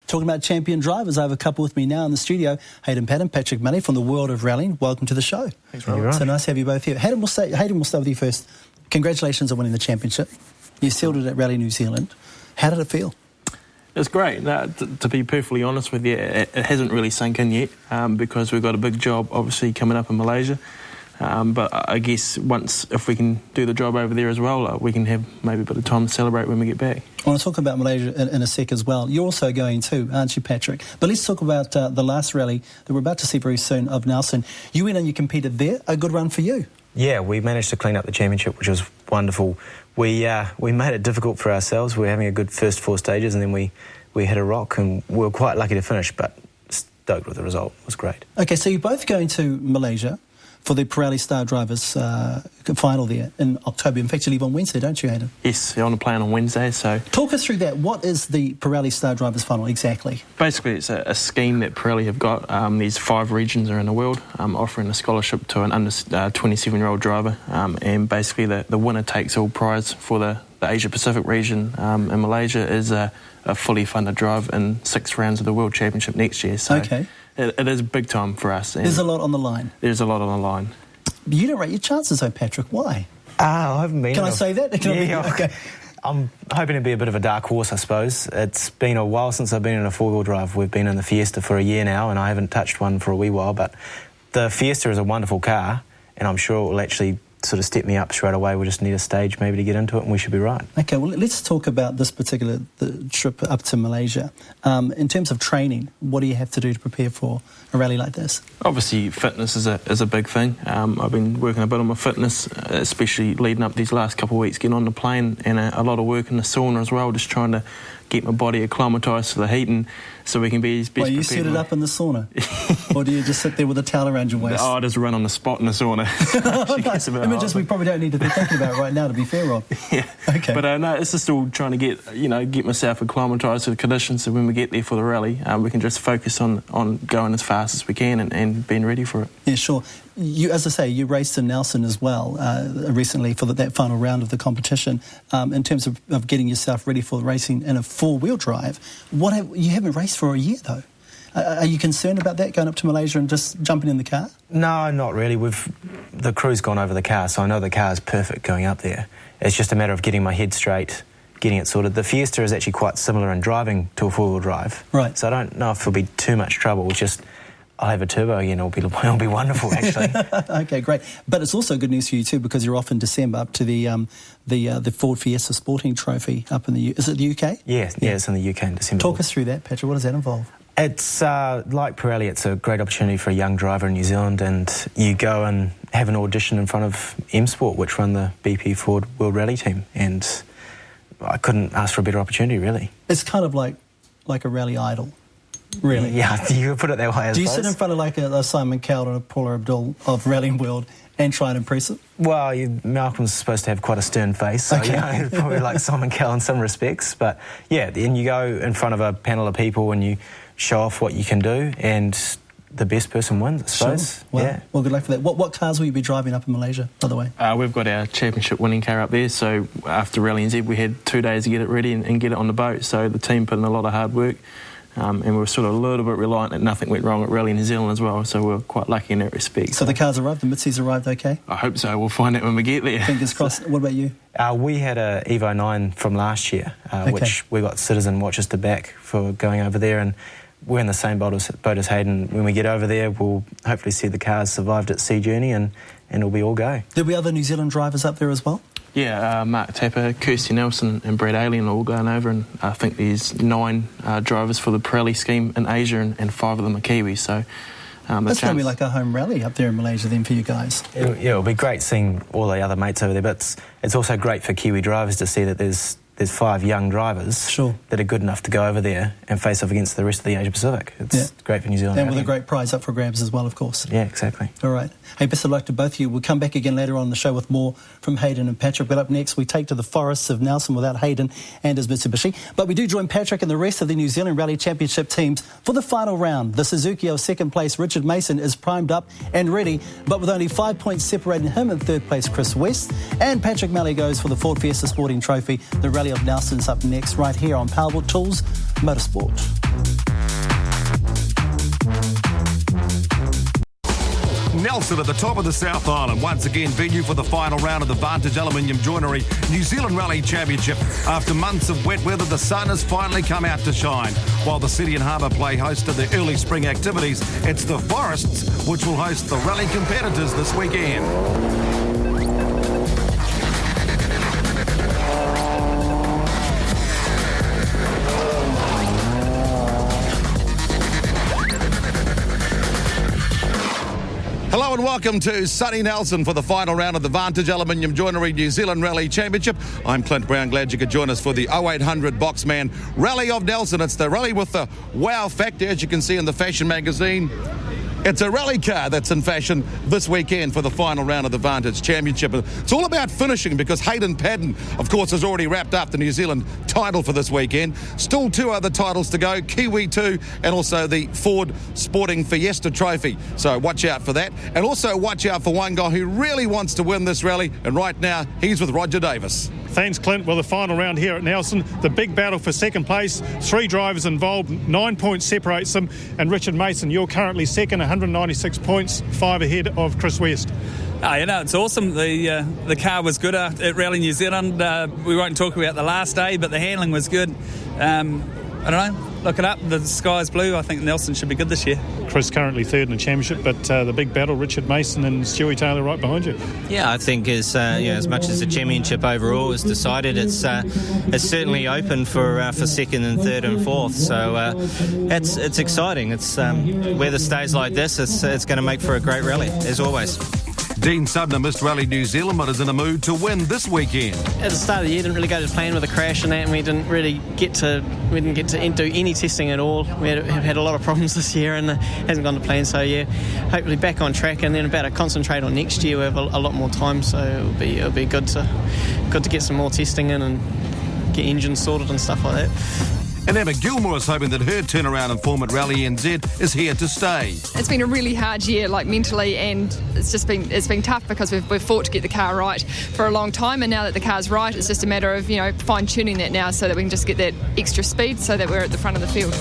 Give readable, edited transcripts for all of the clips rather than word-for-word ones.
Talking about champion drivers, I have a couple with me now in the studio. Hayden Patton, Patrick Money from the world of rallying. Welcome to the show. Thanks, Robert. So nice to have you both here. Hayden, we'll start with you first. Congratulations on winning the championship. You sealed it at Rally New Zealand. How did it feel? It's great. To be perfectly honest with you, it hasn't really sunk in yet because we've got a big job obviously coming up in Malaysia. But I guess if we can do the job over there as well, we can have maybe a bit of time to celebrate when we get back. I want to talk about Malaysia in a sec as well. You're also going too, aren't you, Patrick? But let's talk about the last rally that we're about to see very soon of Nelson. You went and you competed there. A good run for you. Yeah, we managed to clean up the championship, which was wonderful. We made it difficult for ourselves. We were having a good first 4 stages, and then we hit a rock, and we were quite lucky to finish, but stoked with the result. It was great. Okay, so you're both going to Malaysia for the Pirelli Star Drivers final there in October. In fact, you leave on Wednesday, don't you, Hayden? Yes, on the plane on Wednesday. So talk us through that. What is the Pirelli Star Drivers final exactly? Basically, it's a scheme that Pirelli have got. These 5 regions are in the world offering a scholarship to an under 27-year-old driver, and basically the winner takes all prize for the Asia Pacific region in Malaysia is a fully funded drive in 6 rounds of the World Championship next year. So okay. It is big time for us. There's a lot on the line. There's a lot on the line. You don't rate your chances though, Patrick. Why? I haven't been. Can I say that? Okay. I'm hoping to be a bit of a dark horse, I suppose. It's been a while since I've been in a 4-wheel drive. We've been in the Fiesta for a year now, and I haven't touched one for a wee while, but the Fiesta is a wonderful car, and I'm sure it will actually sort of step me up straight away. We just need a stage maybe to get into it, and we should be right. Okay, well, let's talk about this particular trip up to Malaysia. In terms of training, what do you have to do to prepare for a rally like this? Obviously, fitness is a big thing. I've been working a bit on my fitness, especially leading up these last couple of weeks, getting on the plane, and a lot of work in the sauna as well, just trying to get my body acclimatised to the heat, and so we can be as best prepared. You set it up in the sauna? Or do you just sit there with a towel around your waist? Oh, I just run on the spot in the sauna. Images we probably don't need to be thinking about right now, to be fair, Rob. Yeah. Okay. But no, it's just all trying to get myself acclimatised to the conditions, so when we get there for the rally, we can just focus on going as fast as we can and being ready for it. Yeah, sure. You, as I say, you raced in Nelson as well recently for that final round of the competition. In terms of getting yourself ready for racing in a 4-wheel drive, you haven't raced for a year though. Are you concerned about that, going up to Malaysia and just jumping in the car? No, not really. The crew's gone over the car, so I know the car's perfect going up there. It's just a matter of getting my head straight, getting it sorted. The Fiesta is actually quite similar in driving to a 4-wheel drive. Right. So I don't know if it'll be too much trouble. It's just I'll have a turbo again. It'll be wonderful, actually. Okay, great. But it's also good news for you too, because you're off in December up to the Ford Fiesta Sporting Trophy up in the is it the UK? Yeah, it's in the UK in December. Talk us through that, Patrick. What does that involve? It's like Pirelli. It's a great opportunity for a young driver in New Zealand, and you go and have an audition in front of M Sport, which run the BP Ford World Rally team, and I couldn't ask for a better opportunity, really. It's kind of like a rally idol. Really? Yeah, you could put it that way, I suppose. Do you sit in front of like a Simon Cowell and a Paula Abdul of rallying world and try and impress it? Well, Malcolm's supposed to have quite a stern face, so okay. Probably like Simon Cowell in some respects. But yeah, then you go in front of a panel of people and you show off what you can do, and the best person wins, I suppose. Sure. Well, yeah. Well, good luck for that. What cars will you be driving up in Malaysia, by the way? We've got our championship winning car up there, so after Rally NZ we had 2 days to get it ready and get it on the boat, so the team put in a lot of hard work. And we were sort of a little bit reliant that nothing went wrong at Rally New Zealand as well, so we were quite lucky in that respect. So the cars arrived, the Mitsu's arrived okay? I hope so. We'll find out when we get there. Fingers crossed. What about you? We had a Evo 9 from last year, which we got Citizen watches to back for going over there, and we're in the same boat as Hayden. When we get over there, we'll hopefully see the cars survived at Sea Journey, and it'll be all go. There'll be other New Zealand drivers up there as well? Yeah, Mark Tapper, Kirsty Nelson and Brad Alien are all going over, and I think there's 9 drivers for the Pirelli scheme in Asia, and 5 of them are Kiwis, so that's going to be like a home rally up there in Malaysia then for you guys. It'll be great seeing all the other mates over there, but it's also great for Kiwi drivers to see that there's 5 young drivers that are good enough to go over there and face off against the rest of the Asia Pacific. It's great for New Zealand. And with a great prize up for grabs as well, of course. Yeah, exactly. All right. Hey, best of luck to both of you. We'll come back again later on the show with more from Hayden and Patrick. But up next, we take to the forests of Nelson without Hayden and his Mitsubishi. But we do join Patrick and the rest of the New Zealand Rally Championship teams for the final round. The Suzuki of second place, Richard Mason, is primed up and ready, but with only 5 points separating him and third place, Chris West. And Patrick Malley goes for the Ford Fiesta Sporting Trophy. The Rally of Nelson's up next, right here on Powerboat Tools Motorsport. Nelson at the top of the South Island, once again venue for the final round of the Vantage Aluminium Joinery New Zealand Rally Championship. After months of wet weather, the sun has finally come out to shine. While the City and Harbour play host to the early spring activities, it's the Forests which will host the rally competitors this weekend. Hello and welcome to sunny Nelson for the final round of the Vantage Aluminium Joinery New Zealand Rally Championship. I'm Clint Brown, glad you could join us for the 0800 Boxman Rally of Nelson. It's the rally with the wow factor, as you can see in the fashion magazine. It's a rally car that's in fashion this weekend for the final round of the Vantage Championship. It's all about finishing because Hayden Paddon, of course, has already wrapped up the New Zealand title for this weekend. Still 2 other titles to go, Kiwi 2 and also the Ford Sporting Fiesta Trophy. So watch out for that. And also watch out for one guy who really wants to win this rally. And right now, he's with Roger Davis. Thanks, Clint. Well, the final round here at Nelson, the big battle for second place. 3 drivers involved, 9 points separates them. And Richard Mason, you're currently second, 196 points, 5 ahead of Chris West. It's awesome. The car was good at Rally New Zealand. We won't talk about the last day, but the handling was good. I don't know. Look it up. The sky's blue. I think Nelson should be good this year. Chris currently third in the championship, but the big battle, Richard Mason and Stewie Taylor right behind you. Yeah, I think as much as the championship overall is decided, it's certainly open for second and third and fourth. So it's exciting. It's weather stays like this. It's going to make for a great rally as always. Dean Sudner missed Rally New Zealand but is in a mood to win this weekend. At the start of the year, didn't really go to plan with a crash and that, and we didn't get to do any testing at all. We had a lot of problems this year and it hasn't gone to plan. So yeah, hopefully back on track and then about to concentrate on next year. We have a lot more time, so it'll be good to get some more testing in and get engines sorted and stuff like that. And Emma Gilmore is hoping that her turnaround in form at Rally NZ is here to stay. It's been a really hard year, mentally, and it's been tough because we've fought to get the car right for a long time, and now that the car's right, it's just a matter of fine-tuning that now so that we can just get that extra speed so that we're at the front of the field.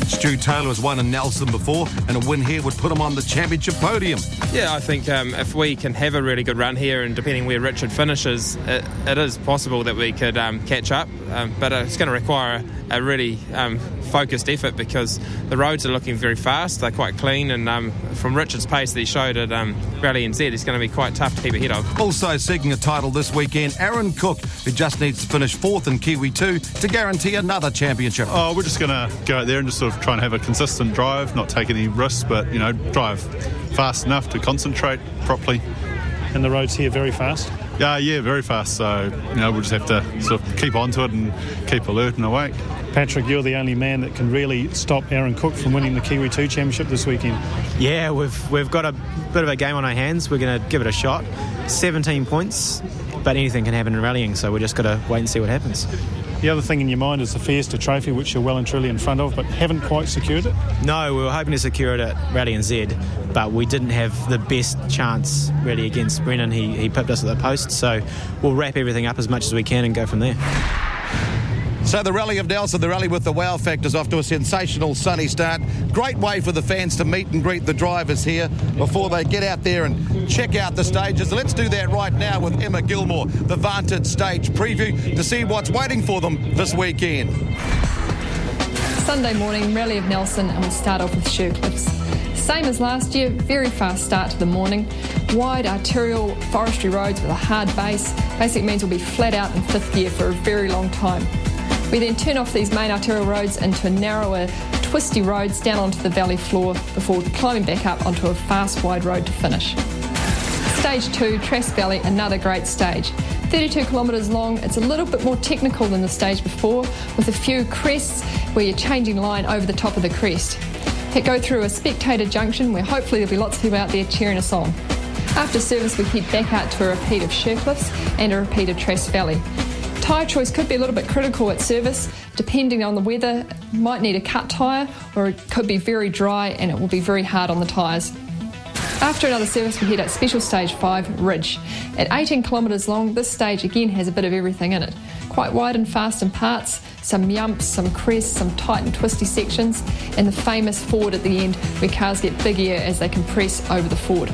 Stu Taylor has won in Nelson before, and a win here would put him on the championship podium. Yeah, I think if we can have a really good run here, and depending where Richard finishes, it is possible that we could catch up, but it's going to require a really focused effort because the roads are looking very fast. They're quite clean, and from Richard's pace that he showed at Rally NZ, it's going to be quite tough to keep ahead of. Also seeking a title this weekend, Aaron Cook, who just needs to finish 4th in Kiwi 2 to guarantee another championship. We're just going to go out there and just sort of try and have a consistent drive, not take any risks, but drive fast enough to concentrate properly. And the roads here very fast? Yeah, very fast. So, we'll just have to sort of keep on to it and keep alert and awake. Patrick, you're the only man that can really stop Aaron Cook from winning the Kiwi 2 Championship this weekend. Yeah, we've got a bit of a game on our hands. We're going to give it a shot. 17 points, but anything can happen in rallying, so we're just got to wait and see what happens. The other thing in your mind is the Fiesta Trophy, which you're well and truly in front of, but haven't quite secured it? No, we were hoping to secure it at Rally NZ, but we didn't have the best chance really against Brennan. He pipped us at the post, so we'll wrap everything up as much as we can and go from there. So the Rally of Nelson, the rally with the wow factors, off to a sensational sunny start. Great way for the fans to meet and greet the drivers here before they get out there and check out the stages. Let's do that right now with Emma Gilmore, the Vantage Stage preview, to see what's waiting for them this weekend. Sunday morning, Rally of Nelson, and we start off with Shercliffs. Same as last year, very fast start to the morning. Wide arterial forestry roads with a hard base. Basically means we'll be flat out in 5th gear for a very long time. We then turn off these main arterial roads into narrower, twisty roads down onto the valley floor before climbing back up onto a fast, wide road to finish. Stage 2, Trask Valley, another great stage. 32 kilometres long, it's a little bit more technical than the stage before, with a few crests where you're changing line over the top of the crest. Go through a spectator junction where hopefully there'll be lots of people out there cheering us on. After service, we head back out to a repeat of Shercliffs and a repeat of Trask Valley. Tyre choice could be a little bit critical at service, depending on the weather. Might need a cut tyre, or it could be very dry and it will be very hard on the tyres. After another service, we head at Special Stage 5, Ridge. At 18 kilometres long, this stage again has a bit of everything in it. Quite wide and fast in parts, some yumps, some crests, some tight and twisty sections, and the famous ford at the end where cars get big air as they compress over the ford.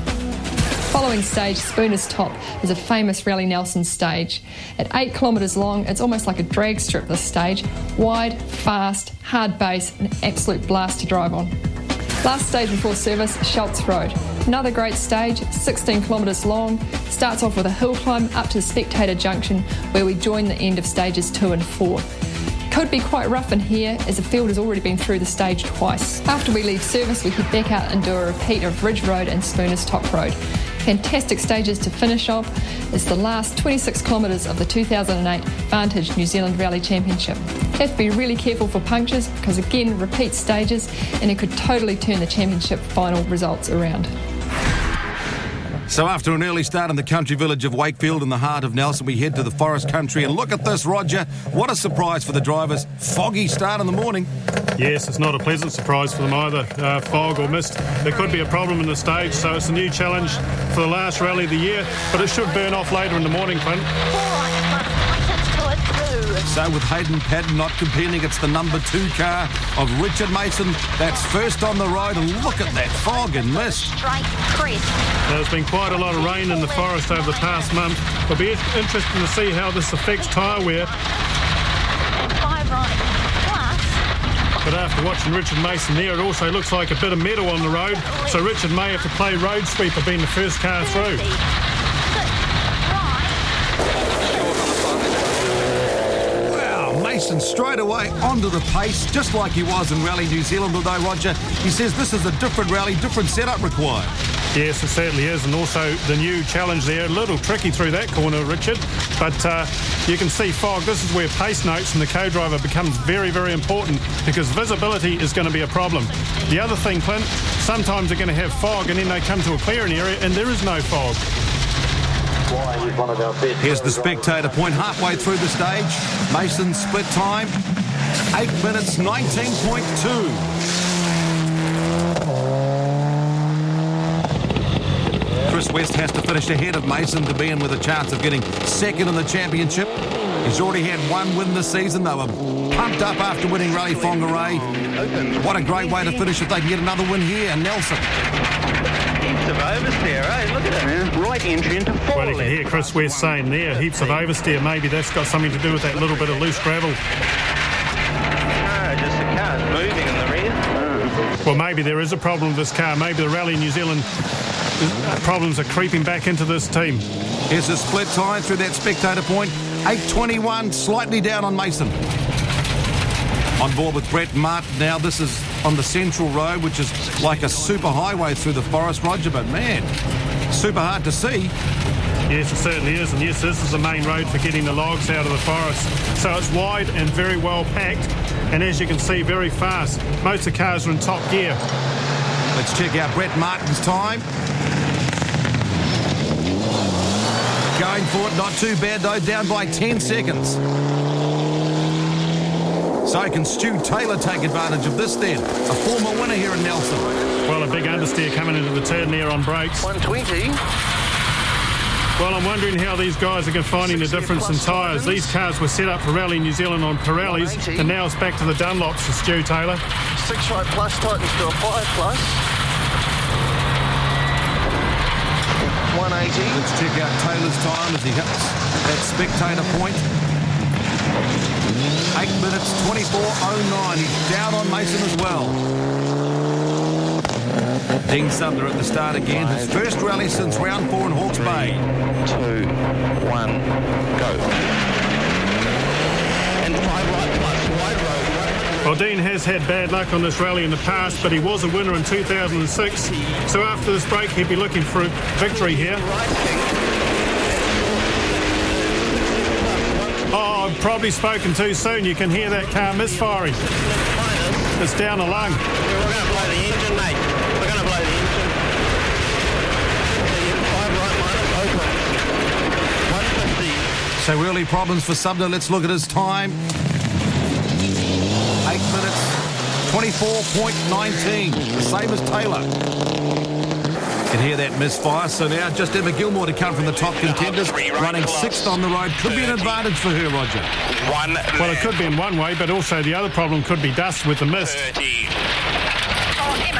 Following stage, Spooner's Top, is a famous Rally Nelson stage. At 8 kilometres long, it's almost like a drag strip, this stage. Wide, fast, hard base, an absolute blast to drive on. Last stage before service, Schultz Road. Another great stage, 16 kilometres long, starts off with a hill climb up to the Spectator Junction, where we join the end of stages 2 and 4. Could be quite rough in here, as the field has already been through the stage twice. After we leave service, we head back out and do a repeat of Ridge Road and Spooner's Top Road. Fantastic stages to finish off. It's the last 26 kilometres of the 2008 Vantage New Zealand Rally Championship. Have to be really careful for punctures because, again, repeat stages, and it could totally turn the championship final results around. So after an early start in the country village of Wakefield in the heart of Nelson, we head to the forest country, and look at this, Roger. What a surprise for the drivers. Foggy start in the morning. Yes, it's not a pleasant surprise for them either, fog or mist. There could be a problem in the stage, so it's a new challenge for the last rally of the year, but it should burn off later in the morning, Clint. So with Hayden Patton not competing, it's the number 2 car of Richard Mason that's first on the road, and look at that fog and mist. There's been quite a lot of rain in the forest over the past month. It'll be interesting to see how this affects tyre wear. But after watching Richard Mason there, it also looks like a bit of metal on the road, so Richard may have to play road sweeper being the first car through. Mason straight away onto the pace, just like he was in Rally New Zealand, although, Roger, he says this is a different rally, different setup required. Yes, it certainly is, and also the new challenge there, a little tricky through that corner, Richard, but you can see fog. This is where pace notes and the co-driver becomes very, very important, because visibility is going to be a problem. The other thing, Clint, sometimes they're going to have fog and then they come to a clearing area and there is no fog. Here's the Spectator Point halfway through the stage. Mason's split time, 8 minutes 19.2. Chris West has to finish ahead of Mason to be in with a chance of getting second in the championship. He's already had one win this season. They were pumped up after winning Rally Whangarei. What a great way to finish if they can get another win here in Nelson. Heaps of oversteer, eh? Look at it, man. Right entry into 4. Well, you can hear Chris West saying there, heaps of oversteer. Maybe that's got something to do with that little bit of loose gravel. No, just the car's moving in the rear. Well, maybe there is a problem with this car. Maybe the Rally New Zealand problems are creeping back into this team. Here's a split time through that Spectator Point. 8.21, slightly down on Mason. On board with Brett Martin now. This is on the Central Road, which is like a super highway through the forest, Roger, but man, super hard to see. Yes, it certainly is, and yes, this is the main road for getting the logs out of the forest. So it's wide and very well packed, and as you can see, very fast. Most of the cars are in top gear. Let's check out Brett Martin's time. Going for it, not too bad though, down by 10 seconds. So can Stu Taylor take advantage of this then? A former winner here in Nelson. Well, a big understeer coming into the turn there on brakes. 120. Well, I'm wondering how these guys are finding the difference in tyres. These cars were set up for Rally New Zealand on Pirellis, and now it's back to the Dunlops for Stu Taylor. 6 right plus tightens to a 5 plus. 180. Let's check out Taylor's time as he hits that Spectator Point. 8 minutes 24.09. He's down on Mason as well. Dean Sumner at the start again. His first rally since round 4 in Hawke's Bay. 2, 1, go. And 5 right plus, wide road. Well, Dean has had bad luck on this rally in the past, but he was a winner in 2006. So after this break, he'd be looking for a victory here. Oh, I've probably spoken too soon. You can hear that car misfiring. It's down a lung. We're going to blow the engine, mate. We're going to blow the engine. 5 right minus, open. 150. So early problems for Sumner. Let's look at his time. 8 minutes 24.19. The same as Taylor. You can hear that misfire. So now just Emma Gilmore to come from the top contenders, running 6th on the road. Could be an advantage for her, Roger. Well, it could be in one way, but also the other problem could be dust with the mist. Emma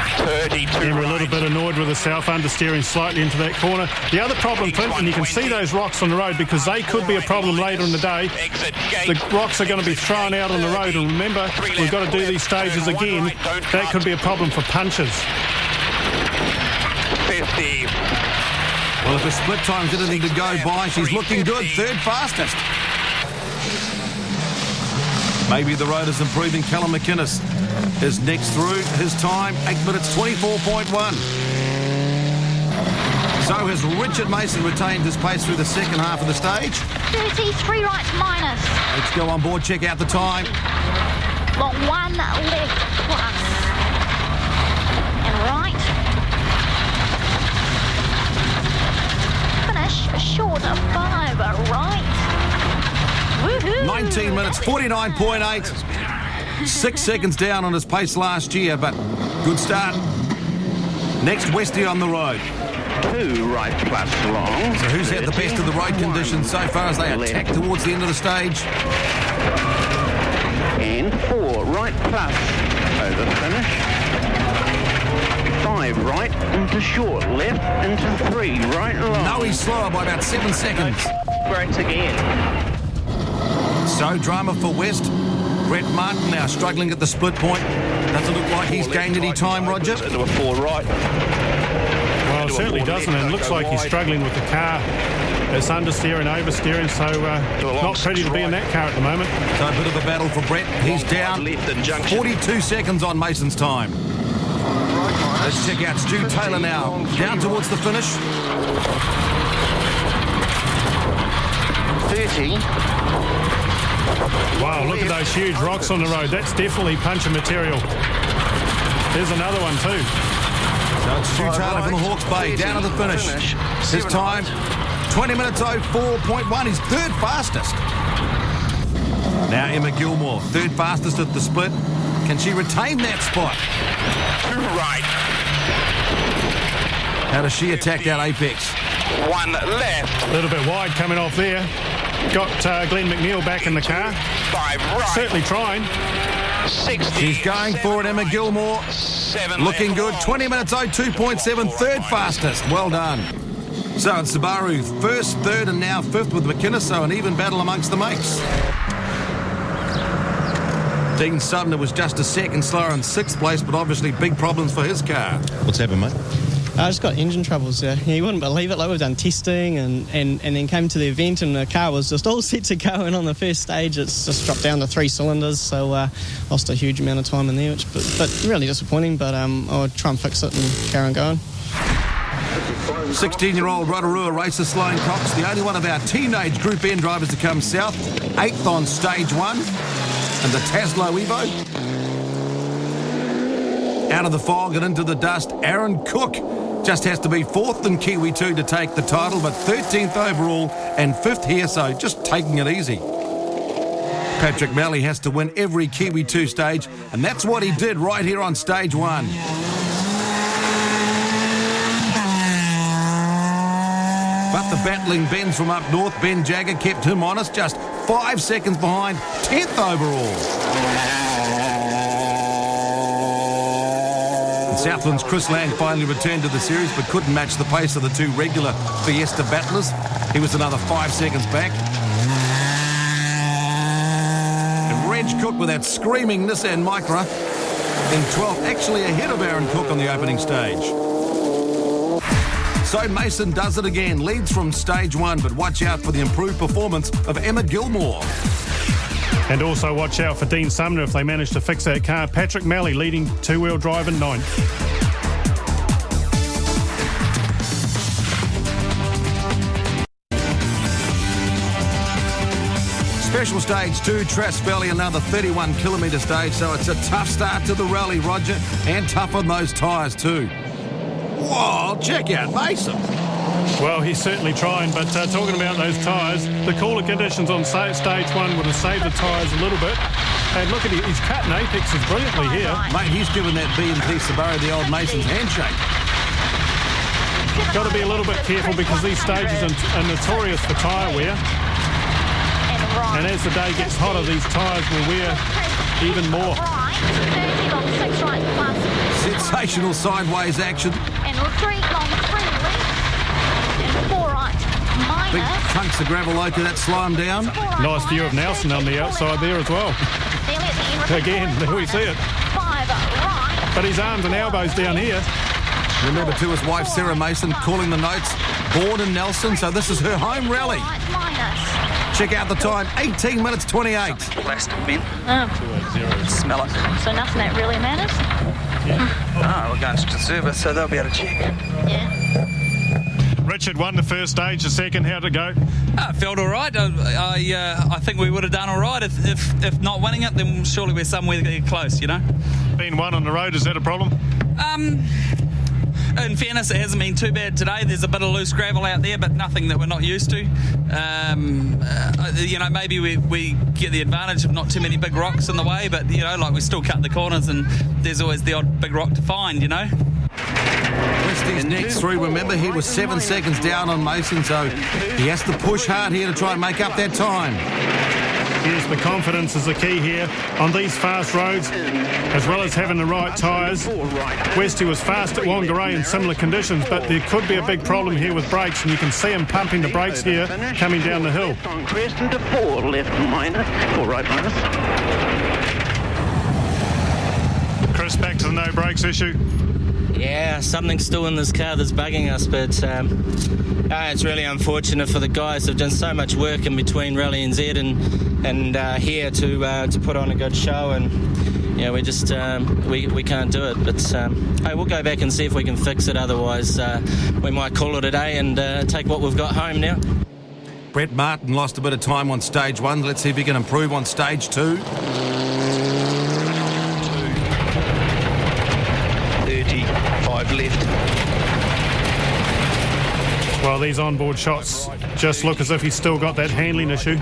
a little bit annoyed with herself, understeering slightly into that corner. The other problem, Clint, and you can see those rocks on the road because they could be a problem later in the day. The rocks are going to be thrown out on the road, and remember, we've got to do these stages again. That could be a problem for punches. 50. Well, if her split time's anything to go by, she's looking good. Third fastest. Maybe the road is improving. Callum McInnes is next through. His time, 8 minutes 24.1. So has Richard Mason retained his pace through the second half of the stage. 33 right minus. Let's go on board, check out the time. Got 1 left plus. And right. Finish short of 5 right. Woohoo! 19 minutes 49.8. 6 seconds down on his pace last year, but good start. Next, Westy on the road. 2 right plus long. So who's had the best of the road conditions so far as they attack towards the end of the stage? And 4 right plus over finish. 5 right into short, left into 3 right long. No, he's slower by about 7 seconds. Brakes again. So drama for West. Brett Martin now struggling at the split point. Doesn't look like he's gained any time, Roger. Into a 4 right. Well, it certainly doesn't, and it looks like he's struggling with the car. It's understeering, oversteering, so not pretty to be in that car at the moment. So a bit of a battle for Brett. He's down 42 seconds on Mason's time. Let's check out Stu Taylor now. Down towards the finish. 30. Wow, look at those huge rocks on the road. That's definitely puncher material. There's another one too. So it's Stu Taylor from the Hawke's Bay, down to the finish. His time, 20 minutes 04.1. He's third fastest. Now Emma Gilmore, third fastest at the split. Can she retain that spot? Right. How does she attack that apex? 1 left. A little bit wide coming off there. Got Glenn McNeil back in the car. 5 right. Certainly trying. 60. She's going for it, Emma Gilmore. 7 looking good. 20 minutes 02.7, third fastest. Well done. So it's Subaru first, third, and now fifth with McInnes. So an even battle amongst the mates. Dean Sumner was just a second slower in sixth place, but obviously big problems for his car. What's happened, mate? I just got engine troubles. Yeah, you wouldn't believe it. Like, we've done testing and then came to the event and the car was just all set to go. And on the first stage, it's just dropped down to 3 cylinders. So lost a huge amount of time in there, but really disappointing. But I'll try and fix it and carry on going. 16-year-old Rotorua racer Sloane Cox, the only one of our teenage Group N drivers to come south. 8th on stage 1. And the Taslow Evo. Out of the fog and into the dust, Aaron Cook just has to be 4th in Kiwi 2 to take the title, but 13th overall and 5th here, so just taking it easy. Patrick Malley has to win every Kiwi 2 stage, and that's what he did right here on stage 1. But the battling Bens from up north, Ben Jagger, kept him honest, just 5 seconds behind, 10th overall. And Southland's Chris Lang finally returned to the series, but couldn't match the pace of the 2 regular Fiesta battlers. He was another 5 seconds back. And Reg Cook with that screaming Nissan Micra in 12th, actually ahead of Aaron Cook on the opening stage. So Mason does it again, leads from stage 1, but watch out for the improved performance of Emma Gilmore. And also watch out for Dean Sumner if they manage to fix that car. Patrick Malley leading 2-wheel drive in 9th. Special stage 2, Trass Valley, another 31-kilometre stage, so it's a tough start to the rally, Roger, and tough on those tyres too. Whoa, check out Mason. Well, he's certainly trying, but talking about those tyres, the cooler conditions on stage 1 would have saved the tyres a little bit. And look at it, he's cutting apexes brilliantly here. Mate, he's given that B&P Subaru the old Mason's handshake. Got to be a little bit careful because these stages are notorious for tyre wear. And as the day gets hotter, these tyres will wear even more. Set sensational sideways action. And 3 long, 3 left. And 4 right. Big Minus. chunks of gravel over that slow him down. Nice view of Nelson on the outside there as well. Nearly at the end. Again, there we see it. 5 right. But his arms and elbows down here. Remember to his wife Sarah Mason calling the notes, born in Nelson, so this is her home rally. Right, minus. Check out the time, 18 minutes 28. Plastic bin. Oh, Smell it. so nothing that really matters? Oh, we're going to service, so they'll be able to check. Yeah. Richard won the first stage, the second, how'd it go? It felt all right. I think we would have done all right. If not winning it, then surely we're somewhere close, you know. Being one on the road, is that a problem? In fairness, it hasn't been too bad today. There's a bit of loose gravel out there, but nothing that we're not used to. You know, maybe we get the advantage of not too many big rocks in the way, but, you know, like we still cut the corners and there's always the odd big rock to find, you know. Westy's next through. Remember, he was 7 seconds down on Mason, so he has to push hard here to try and make up that time. Yes, the confidence is the key here on these fast roads, as well as having the right tyres. Westy was fast at Whangarei in similar conditions, but there could be a big problem here with brakes, and you can see him pumping the brakes here coming down the hill. On crest into 4 left minus, 4 right minus. Chris, back to the no brakes issue. Yeah, something's still in this car that's bugging us, but it's really unfortunate for the guys. They've done so much work in between Rally NZ and here to put on a good show, and yeah, we just we can't do it. But hey, we'll go back and see if we can fix it. Otherwise, we might call it a day and take what we've got home now. Brett Martin lost a bit of time on stage 1. Let's see if he can improve on stage 2. 35 left. Well, these onboard shots just look as if he's still got that handling issue.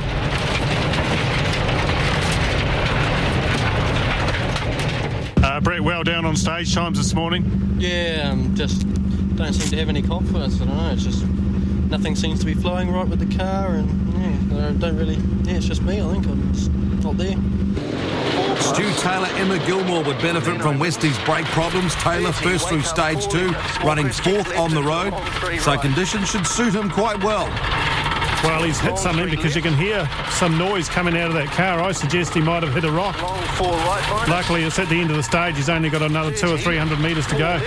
Brett, well down on stage times this morning. Yeah, just don't seem to have any confidence. I don't know, it's just nothing seems to be flowing right with the car, and yeah, I don't really, it's just me, I think. I'm just not there. Stu Taylor, Emma Gilmore would benefit from Westy's brake problems. Taylor first through stage 2, running 4th on the road, so conditions should suit him quite well. Well, he's hit something because you can hear some noise coming out of that car. I suggest he might have hit a rock. Luckily, it's at the end of the stage. He's only got another 200 or 300 metres to go.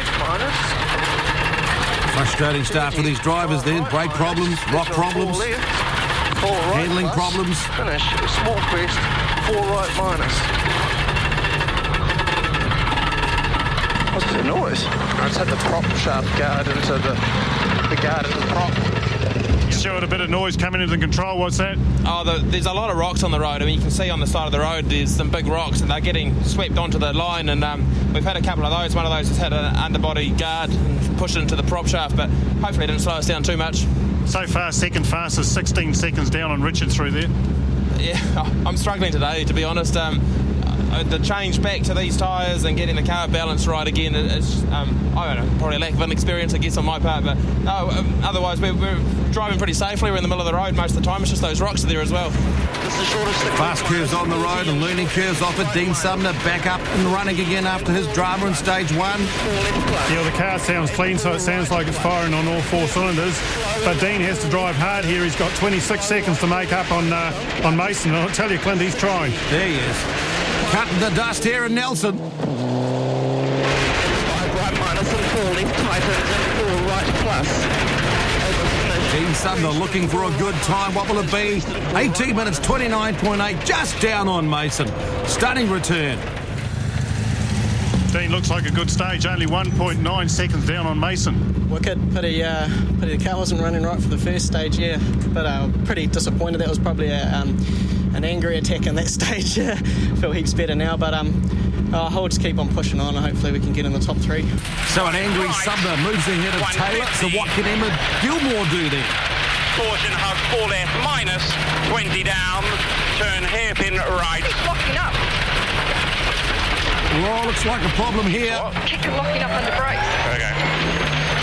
Frustrating start for these drivers then. Brake problems, rock problems, handling problems. Finish, small crest, 4 right minus. What's the noise? It's hit the prop shaft guard into the guard into the prop. Stuart, a bit of noise coming into the control. What's that? There's a lot of rocks on the road. I mean, you can see on the side of the road there's some big rocks and they're getting swept onto the line, and we've had a couple of those. One of those has had an underbody guard and pushed it into the prop shaft, but hopefully it didn't slow us down too much. So far, second fastest, 16 seconds down on Richard through there. Yeah, I'm struggling today, to be honest. The change back to these tyres and getting the car balanced right again is, I don't know, probably a lack of inexperience, I guess, on my part. But no, otherwise, we're driving pretty safely. We're in the middle of the road most of the time. It's just those rocks are there as well. Fast curves on the road and learning curves off it. Dean Sumner back up and running again after his drama in stage 1. Yeah, the car sounds clean, so it sounds like it's firing on all 4 cylinders. But Dean has to drive hard here. He's got 26 seconds to make up on Mason. And I'll tell you, Clint, he's trying. There he is. Cutting the dust here in Nelson. 5 right minus and 4 left tightens and 4 right plus. Dean Sumner looking for a good time. What will it be? 18 minutes 29.8, just down on Mason. Stunning return. Dean looks like a good stage, only 1.9 seconds down on Mason. Wicked, pity the car wasn't running right for the first stage, yeah. But pretty disappointed. That was probably an angry attack in that stage. Feel heaps better now, but I'll just keep on pushing on and hopefully we can get in the top 3. So an angry Sumner moves ahead of Taylor. So what can Emma Gilmore do then? Caution hub 4 left minus, 20 down, turn hairpin right. It's locking up. Well, looks like a problem here. Keep it locking up under brakes. Okay.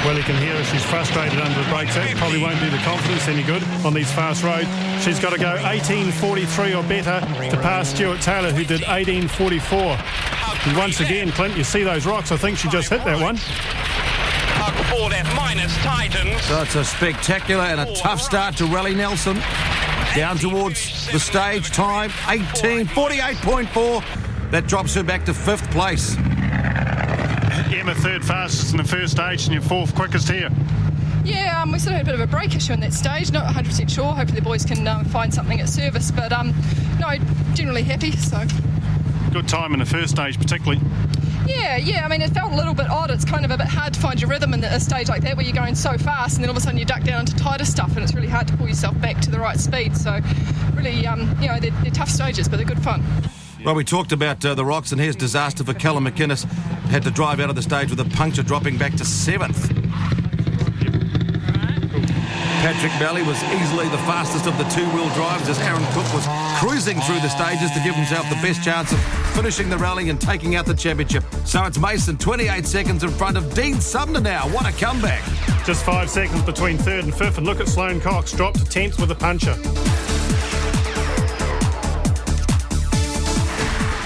Well, you can hear her. She's frustrated under the brakes. That probably won't do the confidence any good on these fast roads. She's got to go 18.43 or better to pass Stuart Taylor, who did 18.44. And once again, Clint, you see those rocks. I think she just hit that one. Before that, minus Titans. So it's a spectacular and a tough start to Rally Nelson. Down towards the stage, time 18:48.4. That drops her back to 5th place. Emma, 3rd fastest in the first stage and your 4th quickest here. Yeah, we sort of had a bit of a brake issue in that stage. Not 100% sure. Hopefully the boys can find something at service. But no, generally happy. So good time in the first stage, particularly. Yeah. I mean, it felt a little bit odd. It's kind of a bit hard to find your rhythm in a stage like that where you're going so fast and then all of a sudden you duck down into tighter stuff and it's really hard to pull yourself back to the right speed. So really, they're tough stages, but they're good fun. Well, we talked about the rocks, and here's disaster for Callum McInnes. Had to drive out of the stage with a puncture, dropping back to 7th. Patrick Bally was easily the fastest of the two-wheel drives as Aaron Cook was cruising through the stages to give himself the best chance of finishing the rally and taking out the championship. So it's Mason, 28 seconds in front of Dean Sumner now. What a comeback. Just 5 seconds between 3rd and 5th, and look at Sloane Cox, dropped to 10th with a puncher.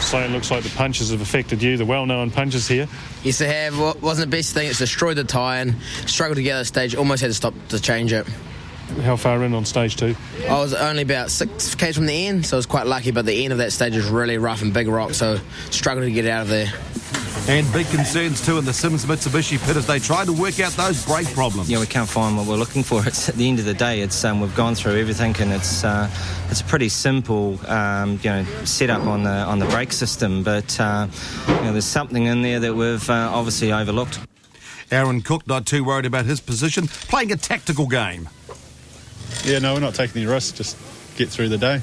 Sloane, looks like the punches have affected you, the well-known punches here. Yes, they have. Wasn't the best thing. It's destroyed the tyre and struggled to get out of the stage. Almost had to stop to change it. How far in on stage 2? I was only about 6 k's from the end, so I was quite lucky, but the end of that stage is really rough and big rock, so struggled to get out of there. And big concerns too in the Sims Mitsubishi pit as they try to work out those brake problems. Yeah, we can't find what we're looking for. It's at the end of the day, it's we've gone through everything, and it's a pretty simple setup on the brake system, but there's something in there that we've obviously overlooked. Aaron Cook not too worried about his position, playing a tactical game. Yeah, no, we're not taking any risks, just get through the day.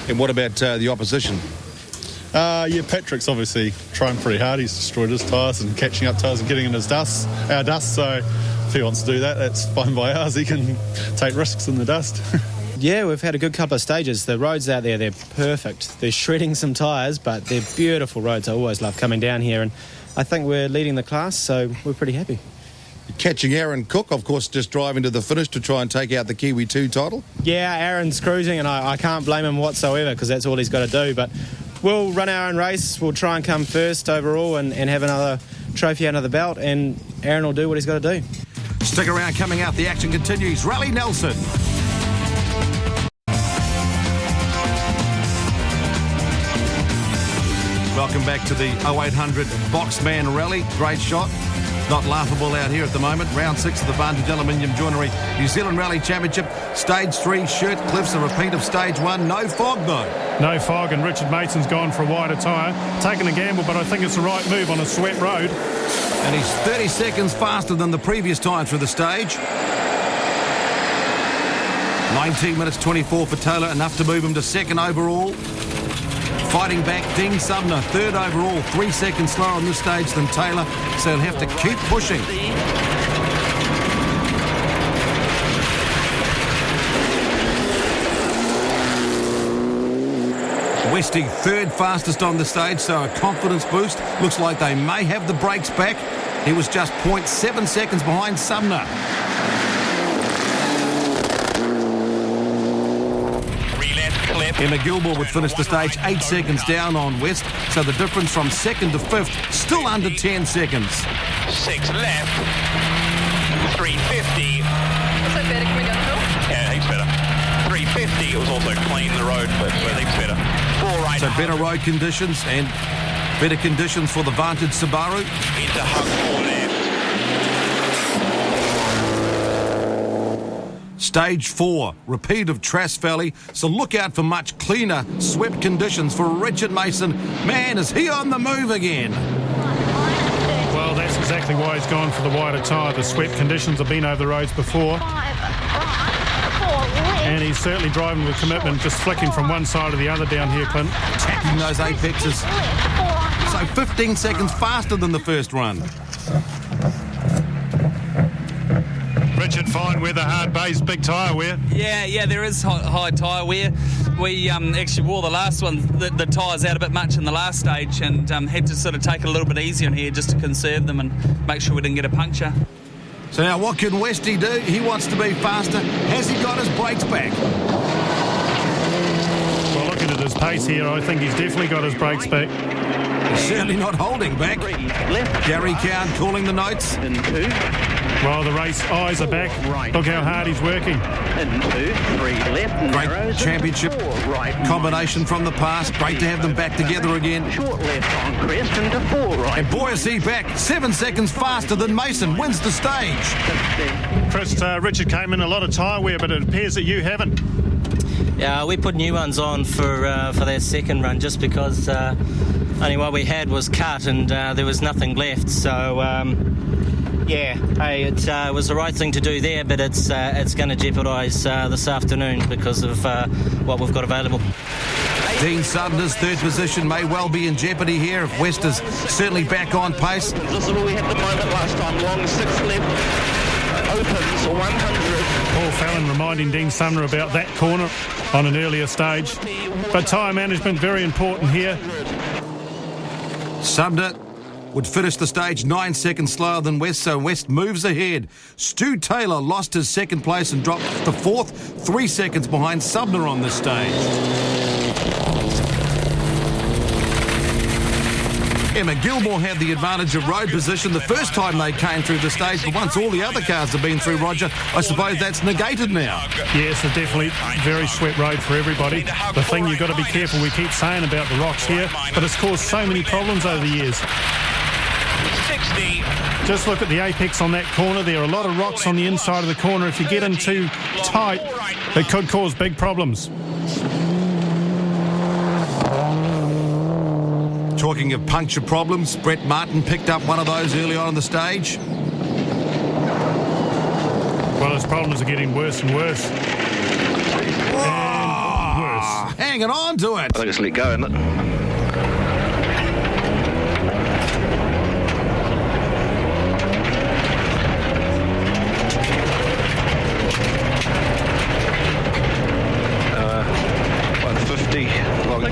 And what about the opposition? Patrick's obviously trying pretty hard. He's destroyed his tyres and catching up tyres and getting in our dust. So if he wants to do that, that's fine by us. He can take risks in the dust. Yeah, we've had a good couple of stages. The roads out there, they're perfect. They're shredding some tyres, but they're beautiful roads. I always love coming down here, and I think we're leading the class, so we're pretty happy. Catching Aaron Cook, of course, just driving to the finish to try and take out the Kiwi 2 title. Yeah, Aaron's cruising, and I can't blame him whatsoever because that's all he's got to do. But we'll run our own race. We'll try and come first overall and have another trophy under the belt, and Aaron will do what he's got to do. Stick around, coming out, the action continues. Rally Nelson. Welcome back to the 0800 Boxman Rally. Great shot. Not laughable out here at the moment. Round 6 of the Vantage Aluminium Joinery New Zealand Rally Championship. Stage 3, Shirt Cliffs, a repeat of Stage 1. No fog, though. No fog, and Richard Mason's gone for a wider tyre. Taking a gamble, but I think it's the right move on a sweat road. And he's 30 seconds faster than the previous time through the stage. 19 minutes 24 for Taylor, enough to move him to 2nd overall. Fighting back, Dean Sumner, 3rd overall, 3 seconds slower on this stage than Taylor, so he'll have to keep pushing. Westy, 3rd fastest on the stage, so a confidence boost. Looks like they may have the brakes back. He was just 0.7 seconds behind Sumner. Emma Gilmore would finish the stage 8 seconds down on West, so the difference from 2nd to 5th still under 10 seconds. 6 left, 350. Was that better coming down the hill? Yeah, heaps better. 350, it was also clean the road, but heaps better. 4 right. So better road conditions and better conditions for the Vantage Subaru. Into hug 4 left. Stage 4, repeat of Trass Valley, so look out for much cleaner swept conditions for Richard Mason. Man, is he on the move again? Well, that's exactly why he's gone for the wider tyre. The swept conditions have been over the roads before. And he's certainly driving with commitment, just flicking from one side to the other down here, Clint. Attacking those apexes. So 15 seconds faster than the first run. Richard, fine weather, hard base, big tyre wear. Yeah, there is high tyre wear. We actually wore the last one, the tyres out a bit much in the last stage, and had to sort of take it a little bit easier in here just to conserve them and make sure we didn't get a puncture. So now what can Westy do? He wants to be faster. Has he got his brakes back? Well, looking at his pace here, I think he's definitely got his brakes back. Certainly not holding back. Gary Cowan calling the notes. Well, the race eyes are back. Look how hard he's working. Great championship combination from the past. Great to have them back together again. Short left on crest into 4 right. And boy, is he back. 7 seconds faster than Mason. Wins the stage. Chris, Richard came in a lot of tyre wear, but it appears that you haven't. Yeah, we put new ones on for that second run just because only what we had was cut and there was nothing left. So, it was the right thing to do there, but it's going to jeopardise this afternoon because of what we've got available. Dean Sutton's third position may well be in jeopardy here if West is certainly back on pace. This is what we had the moment last time. Long 6 left. Opens 100. Paul Fallon reminding Dean Sumner about that corner on an earlier stage. But tyre management, very important here. Sumner would finish the stage 9 seconds slower than West, so West moves ahead. Stu Taylor lost his second place and dropped to fourth, 3 seconds behind Sumner on this stage. Emma Gilmore had the advantage of road position the first time they came through the stage, but once all the other cars have been through, Roger, I suppose that's negated now. Yes, a definitely very sweat road for everybody. The thing you've got to be careful, we keep saying about the rocks here, but it's caused so many problems over the years. 60. Just look at the apex on that corner. There are a lot of rocks on the inside of the corner. If you get in too tight, it could cause big problems. Talking of puncture problems, Brett Martin picked up one of those early on in the stage. Well, his problems are getting worse and worse. And worse. Hanging on to it. I just let go, isn't it?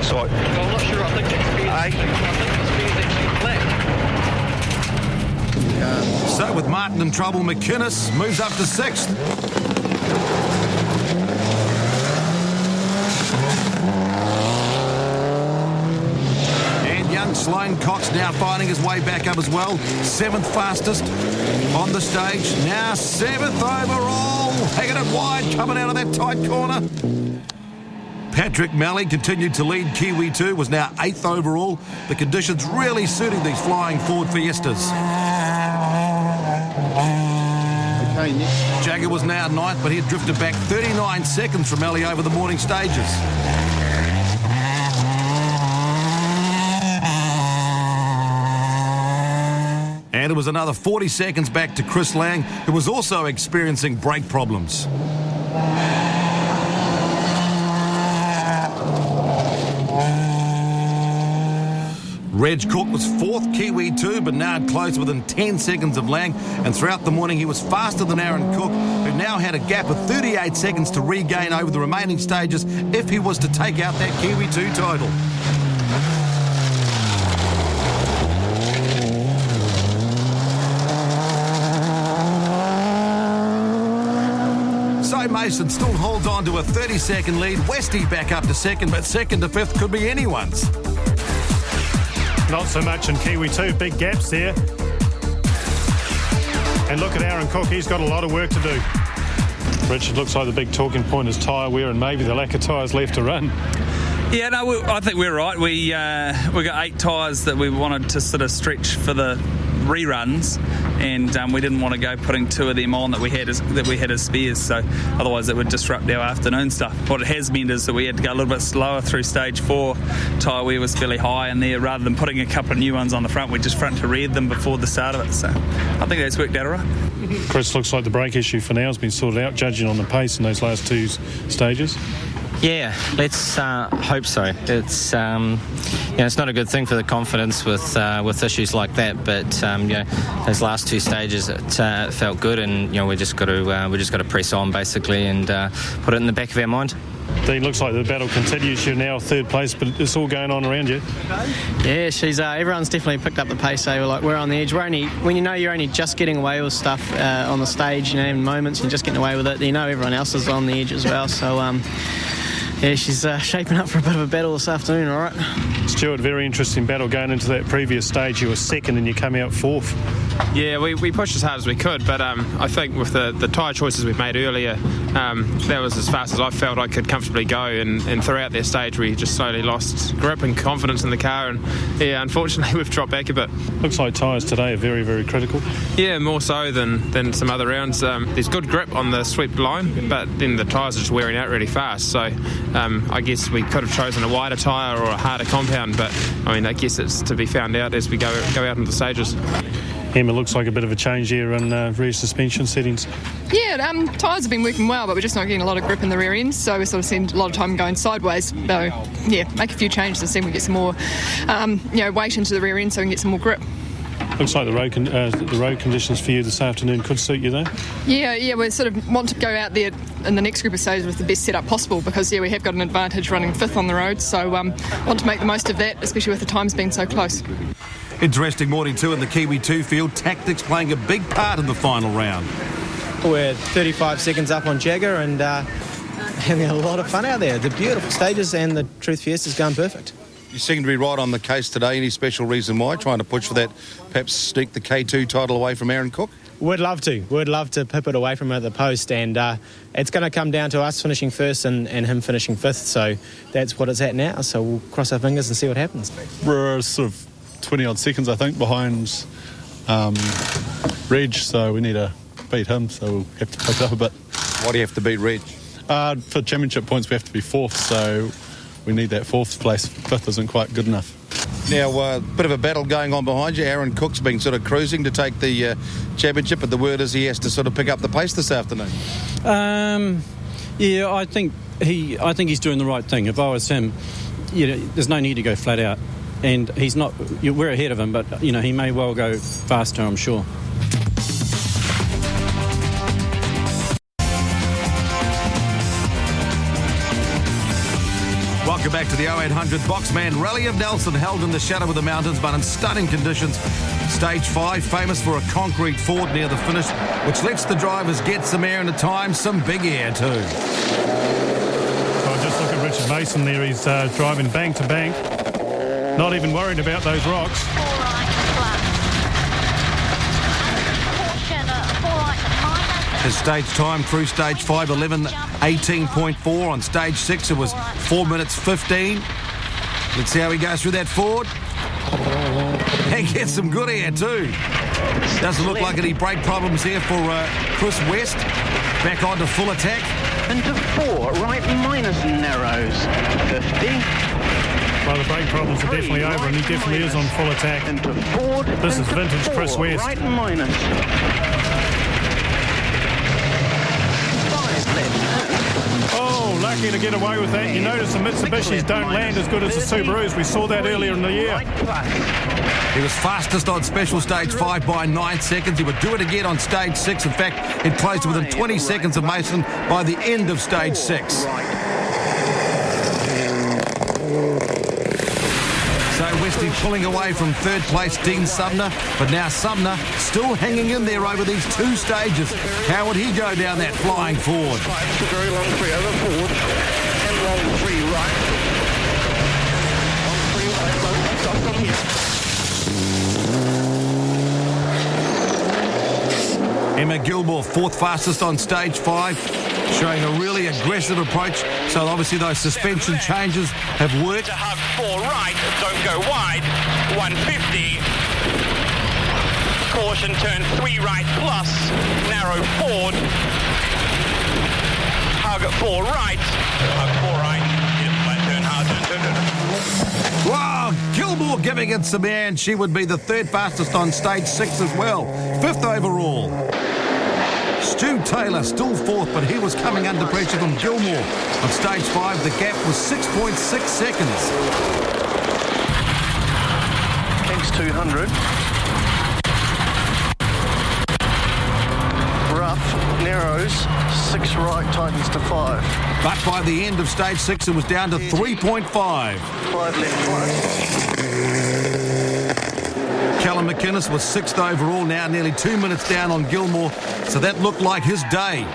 Well, I'm not sure. I think it's speed. I think the speed is actually flat. So with Martin in trouble, McInnes moves up to 6th. And young Sloane Cox now finding his way back up as well. 7th fastest on the stage. Now 7th overall. Hanging it wide, coming out of that tight corner. Patrick Malley continued to lead. Kiwi 2 was now 8th overall. The conditions really suiting these flying Ford Fiestas. Jagger was now 9th, but he had drifted back 39 seconds from Malley over the morning stages. And it was another 40 seconds back to Chris Lang, who was also experiencing brake problems. Reg Cook was 4th, Kiwi 2, but now close within 10 seconds of Lang. And throughout the morning, he was faster than Aaron Cook, who now had a gap of 38 seconds to regain over the remaining stages if he was to take out that Kiwi 2 title. So Mason still holds on to a 30-second lead. Westy back up to 2nd, but 2nd to 5th could be anyone's. Not so much in Kiwi 2, big gaps there. And look at Aaron Cook, he's got a lot of work to do. Richard, looks like the big talking point is tyre wear and maybe the lack of tyres left to run. Yeah, no, I think we're right. We got 8 tyres that we wanted to sort of stretch for the reruns, and we didn't want to go putting 2 of them on that we had as spares, so otherwise it would disrupt our afternoon stuff. What it has meant is that we had to go a little bit slower through stage 4. Tyre wear was fairly high in there. Rather than putting a couple of new ones on the front, we just front to rear them before the start of it, so I think that's worked out all right. Chris, looks like the brake issue for now has been sorted out, judging on the pace in those last 2 stages. Yeah, let's hope so. It's it's not a good thing for the confidence with issues like that. But those last 2 stages it felt good, and we just got to press on basically and put it in the back of our mind. Dean, looks like the battle continues. You're now 3rd place, but it's all going on around you. Yeah, everyone's definitely picked up the pace. We're on the edge. When you're only just getting away with stuff on the stage, in moments, and just getting away with it, everyone else is on the edge as well. So. Yeah, she's shaping up for a bit of a battle this afternoon, all right. Stuart, very interesting battle going into that previous stage. You were second and you come out fourth. Yeah, we pushed as hard as we could, but I think with the tyre choices we made earlier, that was as fast as I felt I could comfortably go, and throughout that stage we just slowly lost grip and confidence in the car, and yeah, unfortunately we've dropped back a bit. Looks like tyres today are very, very critical. Yeah, more so than some other rounds. There's good grip on the swept line, but then the tyres are just wearing out really fast, so I guess we could have chosen a wider tyre or a harder compound, but I guess it's to be found out as we go out into the stages. Emma, looks like a bit of a change here in rear suspension settings. Yeah, tyres have been working well, but we're just not getting a lot of grip in the rear end, so we're sort of seeing a lot of time going sideways. So, yeah, make a few changes and see if we get some more weight into the rear end so we can get some more grip. Looks like the road conditions for you this afternoon could suit you, though. Yeah, we sort of want to go out there in the next group of stages with the best setup possible because, we have got an advantage running fifth on the road, so want to make the most of that, especially with the times being so close. Interesting morning too in the Kiwi 2 field. Tactics playing a big part in the final round. We're 35 seconds up on Jagger and having a lot of fun out there. The beautiful stages and the Truth Fiesta's going perfect. You seem to be right on the case today. Any special reason why? Trying to push for that, perhaps sneak the K2 title away from Aaron Cook? We'd love to. We'd love to pip it away from her at the post, and it's going to come down to us finishing first and him finishing fifth, so that's what it's at now, so we'll cross our fingers and see what happens. We're sort of 20-odd seconds, I think, behind Reg, so we need to beat him, so we'll have to pick it up a bit. Why do you have to beat Reg? For championship points, we have to be fourth, so we need that fourth place. Fifth isn't quite good enough. Now, a bit of a battle going on behind you. Aaron Cook's been sort of cruising to take the championship, but the word is he has to sort of pick up the pace this afternoon. Yeah, I think he's doing the right thing. If I was him, there's no need to go flat out. And he's not. We're ahead of him, but he may well go faster, I'm sure. Welcome back to the 0800 Boxman Rally of Nelson, held in the shadow of the mountains, but in stunning conditions. Stage 5, famous for a concrete ford near the finish, which lets the drivers get some air and at times some big air too. Well, just look at Richard Mason there. He's driving bank to bank. Not even worried about those rocks. His stage time through stage 5, 11:18.4. On stage 6, it was 4 minutes 15. Let's see how he goes through that Ford. And gets some good air too. Doesn't look like any brake problems here for Chris West. Back on to full attack. Into 4, right minus narrows, 50. Well, the brake problems are definitely over, and he definitely is on full attack. This is vintage Chris West. Right minus. 5 left. Oh, lucky to get away with that. You notice the Mitsubishis don't land as good as the Subarus. We saw that earlier in the year. He was fastest on special stage 5 by 9 seconds. He would do it again on stage 6. In fact, it closed within 20 seconds of Mason by the end of stage 6. So Westy pulling away from third place Dean Sumner, but now Sumner still hanging in there over these 2 stages. How would he go down that flying forward? It's a very long 3 over forward and long 3 right. Long 3 right, from here. Emma Gilmore, 4th fastest on stage 5, showing a really aggressive approach. So obviously those suspension changes have worked. To hug 4 right, don't go wide, 150. Caution, turn 3 right plus, narrow Ford. Hug 4 right, hug 4 right, turn hard, turn. Wow, Gilmore giving it some air, and she would be the 3rd fastest on stage 6 as well. 5th overall. Stu Taylor still 4th, but he was coming under pressure from Gilmore. On stage 5, the gap was 6.6 seconds. Kings 200. Rough, narrows, 6 right, tightens to 5. But by the end of stage 6, it was down to 3.5. 5 left, right. Callum McInnes was 6th overall, now nearly 2 minutes down on Gilmore, so that looked like his day.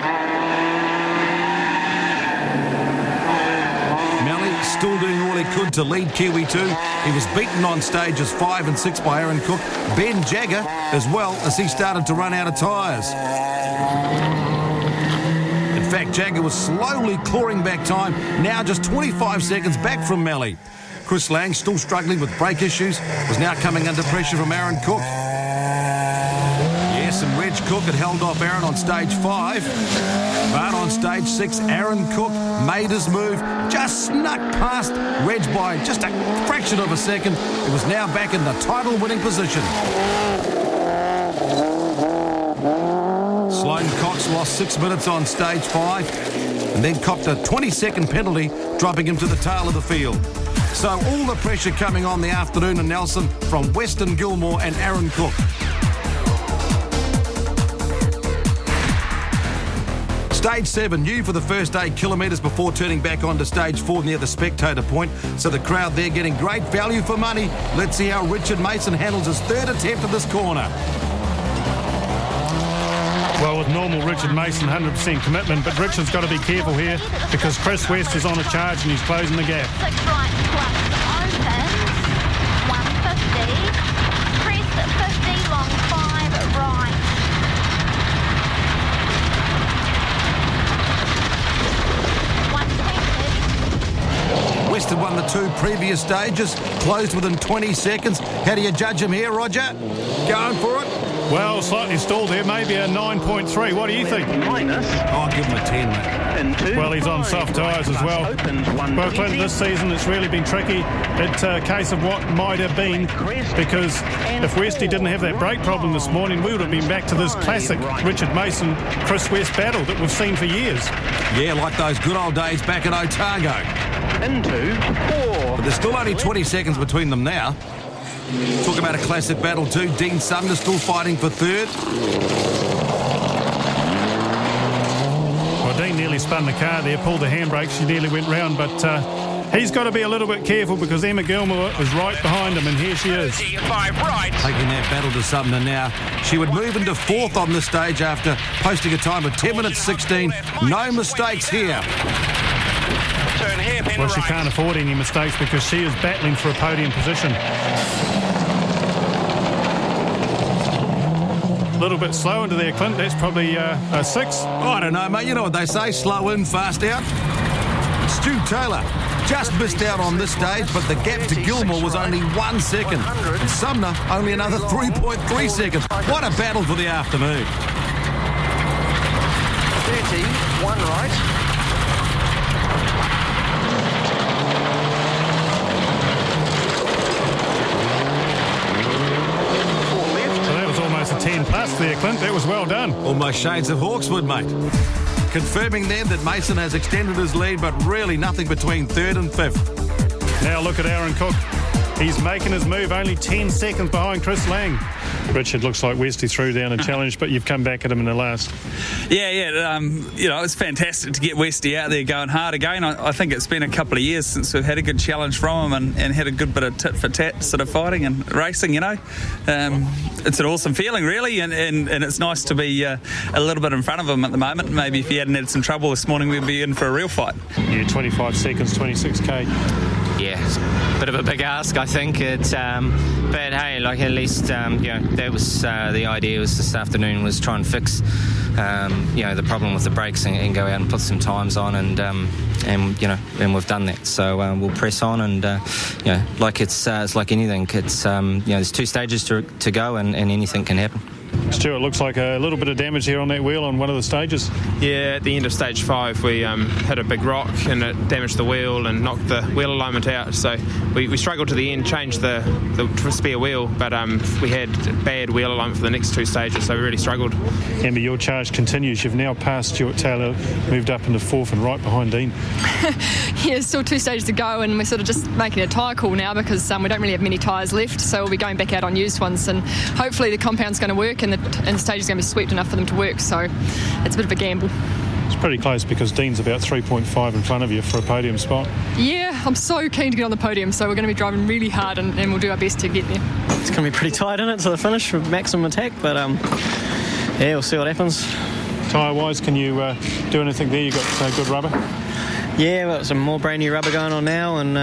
still doing all he could to lead Kiwi 2. He was beaten on stages 5 and 6 by Aaron Cook. Ben Jagger as well, as he started to run out of tyres. In fact, Jagger was slowly clawing back time, now just 25 seconds back from Melly. Chris Lang, still struggling with brake issues, was now coming under pressure from Aaron Cook. Yes, and Reg Cook had held off Aaron on stage 5. But on stage 6, Aaron Cook made his move, just snuck past Reg by just a fraction of a second. It was now back in the title-winning position. Sloane Cox lost 6 minutes on stage 5 and then copped a 20-second penalty, dropping him to the tail of the field. So all the pressure coming on the afternoon in Nelson from Weston Gilmore and Aaron Cook. Stage 7 new for the first 8 kilometres before turning back onto stage 4 near the spectator point. So the crowd there getting great value for money. Let's see how Richard Mason handles his third attempt at this corner. Well, with normal Richard Mason, 100% commitment, but Richard's got to be careful here because Chris West is on a charge and he's closing the gap. 6 right plus opens, 150, Chris 50, long 5 right. West had won the 2 previous stages, closed within 20 seconds. How do you judge him here, Roger? Going for it? Well, slightly stalled there, maybe a 9.3. What do you think? I'll give him a 10, mate. Well, he's on soft tyres as well. Well, Clinton, this season it's really been tricky. It's a case of what might have been, because if Westy didn't have that brake problem this morning, we would have been back to this classic Richard Mason, Chris West battle that we've seen for years. Yeah, like those good old days back at Otago. Into 4. But there's still only 20 seconds between them now. Talk about a classic battle too. Dean Sumner still fighting for third. Well, Dean nearly spun the car there, pulled the handbrake. She nearly went round, but he's got to be a little bit careful because Emma Gilmore is right behind him, and here she is. 5 right. Taking that battle to Sumner now. She would move into 4th on this stage after posting a time of 10 minutes 16. No mistakes here. Well, she can't afford any mistakes because she is battling for a podium position. A little bit slow into there, Clint. That's probably a 6. I don't know, mate. You know what they say, slow in, fast out. Stu Taylor just missed out on this stage, but the gap to Gilmore was only 1 second. And Sumner only another 3.3 seconds. What a battle for the afternoon. 30, 1 right. A 10 plus there, Clint. That was well done. Almost shades of Hawkswood, mate. Confirming then that Mason has extended his lead, but really nothing between 3rd and 5th. Now look at Aaron Cook. He's making his move, only 10 seconds behind Chris Lang. Richard, looks like Westy threw down a challenge, but you've come back at him in the last. Yeah. It's fantastic to get Westy out there going hard again. I think it's been a couple of years since we've had a good challenge from him and had a good bit of tit for tat sort of fighting and racing, It's an awesome feeling, really, and it's nice to be a little bit in front of him at the moment. Maybe if he hadn't had some trouble this morning, we'd be in for a real fight. Yeah, 25 seconds, 26k. Yeah, it's a bit of a big ask, I think. But hey, like at least that was the idea. Was this afternoon was try and fix the problem with the brakes and go out and put some times on, and we've done that. So we'll press on, and like it's like anything. It's there's 2 stages to go, and anything can happen. Stuart, looks like a little bit of damage here on that wheel on one of the stages. Yeah, at the end of stage 5 we hit a big rock and it damaged the wheel and knocked the wheel alignment out, so we struggled to the end, changed the spare wheel, but we had bad wheel alignment for the next 2 stages, so we really struggled. Amber, your charge continues. You've now passed Stuart Taylor, moved up into 4th and right behind Dean. Yeah, still 2 stages to go, and we're sort of just making a tyre call now because we don't really have many tyres left, so we'll be going back out on used ones, and hopefully the compound's going to work and the stage is going to be swept enough for them to work, so it's a bit of a gamble. It's pretty close because Dean's about 3.5 in front of you for a podium spot. Yeah, I'm so keen to get on the podium, so we're going to be driving really hard and we'll do our best to get there. It's going to be pretty tight in it to the finish with maximum attack, but we'll see what happens. Tyre-wise, can you do anything there? You've got good rubber? Yeah, we've got some more brand new rubber going on now, and